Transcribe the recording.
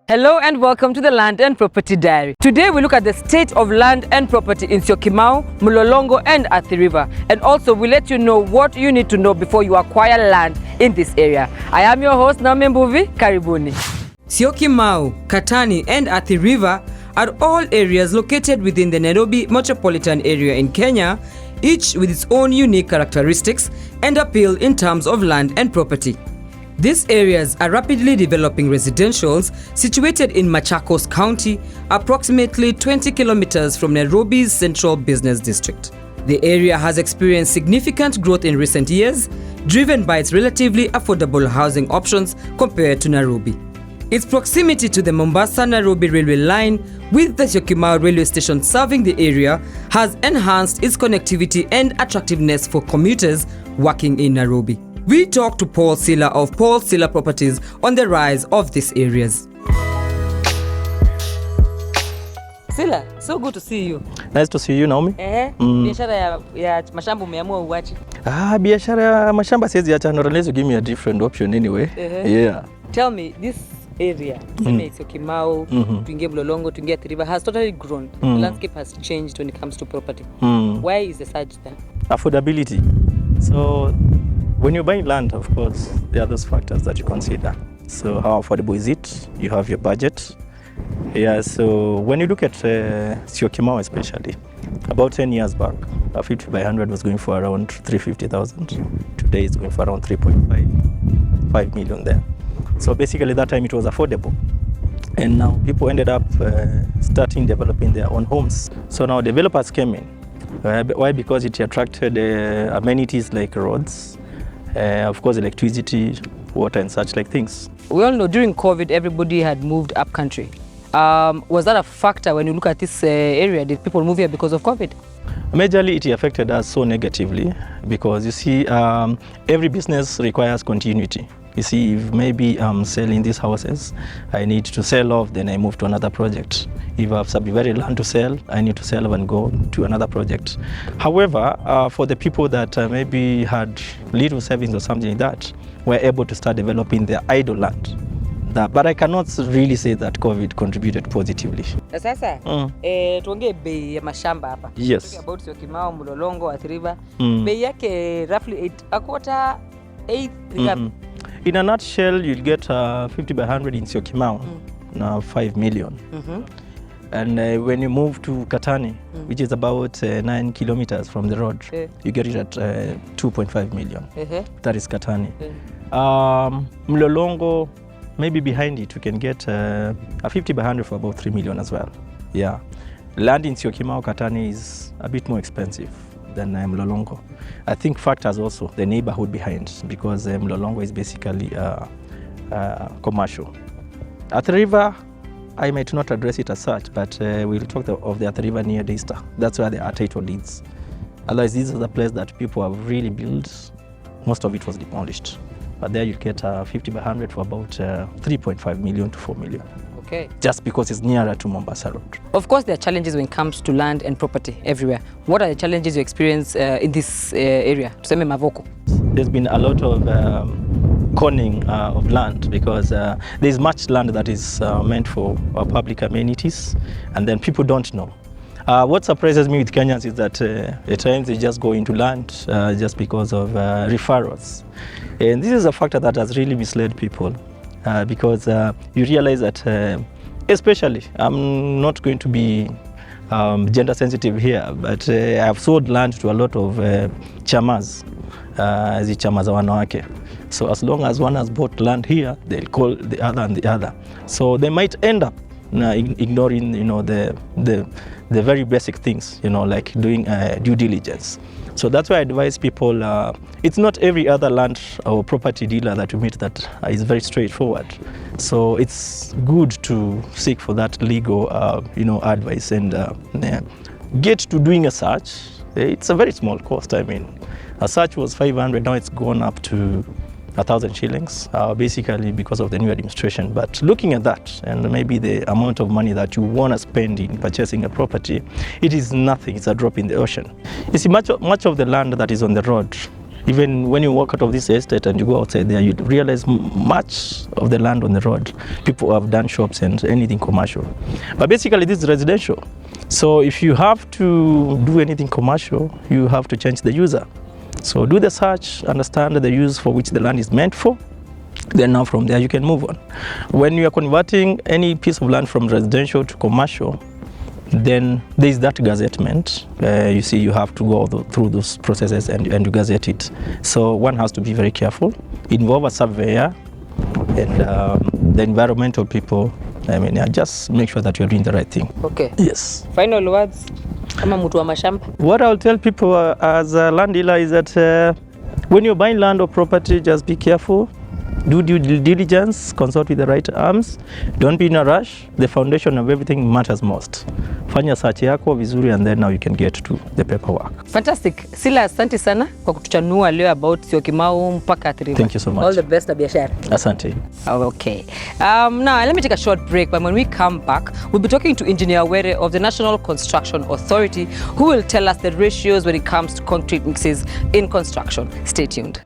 Hello and welcome to the Land and Property Diary. Today we look at the state of land and property in Syokimau, Mlolongo and Athi River, and also we let you know what you need to know before you acquire land in this area. I am your host Naomi Mbuvi, karibuni. Syokimau, Katani and Athi River are all areas located within the Nairobi metropolitan area in Kenya, each with its own unique characteristics and appeal in terms of land and property. These areas are rapidly developing residentials situated in Machakos County, approximately 20 kilometers from Nairobi's central business district. The area has experienced significant growth in recent years, driven by its relatively affordable housing options compared to Nairobi. Its proximity to the Mombasa-Nairobi railway line, with the Syokimau railway station serving the area, has enhanced its connectivity and attractiveness for commuters working in Nairobi. We talked to Paul Silla of Paul Silla Properties on the rise of these areas. Silla, so good to see you. Nice to see you, Naomi. Biashara ya mashamba umeamua uache? Biashara ya mashamba siwezi acha, not unless you give me a different option anyway. Yeah. Tell me, this area, Syokimau, tuingie Mlolongo, tuingie Athi River, has totally grown. The landscape has changed when it comes to property. Why is the surge there? Affordability. So when you're buying land, of course, there are those factors that you consider. So how affordable is it? You have your budget. Yeah, so when you look at Syokimau especially, about 10 years back, a 50 by 100 was going for around 350,000. Today it's going for around 3.5 million there. So basically that time it was affordable. And now people ended up starting developing their own homes. So now developers came in. Why? Because it attracted amenities like roads, of course electricity, water and such like things. We all know during COVID everybody had moved up country. Was that a factor when you look at this area? Did people move here because of COVID? Majorly it affected us so negatively because you see every business requires continuity. You see, if maybe I'm selling these houses, I need to sell off, then I move to another project. If I have subdivided land to sell, I need to sell and go to another project. However, for the people that maybe had little savings or something like that, were able to start developing their idle land. But I cannot really say that COVID contributed positively. Sasa, tuongee bei ya mashamba hapa. Yes. Talking about Syokimau, Mlolongo, Athi River. Bei yake roughly a quarter, 8. In a nutshell, you'll get 50 by 100 in Syokimau, now 5 million. And when you move to Katani, which is about 9 kilometers from the road, you get it at 2.5 million. That is Katani. Mlolongo, maybe behind it, you can get a 50 by 100 for about 3 million as well. Yeah. Land in Syokimau, Katani is a bit more expensive than Mlolongo. I think factors also the neighborhood behind, because Mlolongo is basically commercial. Athi River, I might not address it as such, but we'll talk of the Athi River near Daystar. That's where the title leads. Otherwise, this is the place that people have really built. Most of it was demolished. But there you get 50 by 100 for about 3.5 million to 4 million. Okay. Just because it's nearer to Mombasa Road. Of course, there are challenges when it comes to land and property everywhere. What are the challenges you experience in this area? Tuseme Mavoko. There's been a lot of conning of land because there's much land that is meant for public amenities, and then people don't know. What surprises me with Kenyans is that at times they just go into land just because of referrals. And this is a factor that has really misled people. Because you realize that, especially, I'm not going to be gender sensitive here, but I've sold land to a lot of chamas, the chamas are wanawake. So as long as one has bought land here, they'll call the other and the other. So they might end up ignoring, the very basic things, like doing due diligence. So that's why I advise people, it's not every other land or property dealer that you meet that is very straightforward. So it's good to seek for that legal, advice and get to doing a search. It's a very small cost. I mean, a search was 500, now it's gone up to 1,000 shillings, basically because of the new administration. But looking at that and maybe the amount of money that you want to spend in purchasing a property, it is nothing. It's a drop in the ocean. You see, much of the land that is on the road Even when you walk out of this estate and you go outside there, you realize much of the land on the road, people have done shops and anything commercial. But basically this is residential. So if you have to do anything commercial, you have to change the user. So do the search, understand the use for which the land is meant for. Then now from there you can move on. When you are converting any piece of land from residential to commercial, then there is that gazettement. You see, you have to go through those processes and you gazette it. So one has to be very careful. Involve a surveyor and the environmental people. I mean, just make sure that you're doing the right thing. Okay. Yes. Final words. Kama mtu wa mashamba. What I'll tell people as a land dealer is that when you're buying land or property, just be careful. Do due diligence, consult with the right arms. Don't be in a rush. The foundation of everything matters most. Fanya search yako vizuri and then now you can get to the paperwork. Fantastic. Sila, asante sana kwa kutuchanua leo about Syokimau mpaka Athi-River. Thank you so much. All the best na biashara. Asante. Okay. Now let me take a short break, but when we come back, we'll be talking to Engineer Were of the National Construction Authority, who will tell us the ratios when it comes to concrete mixes in construction. Stay tuned.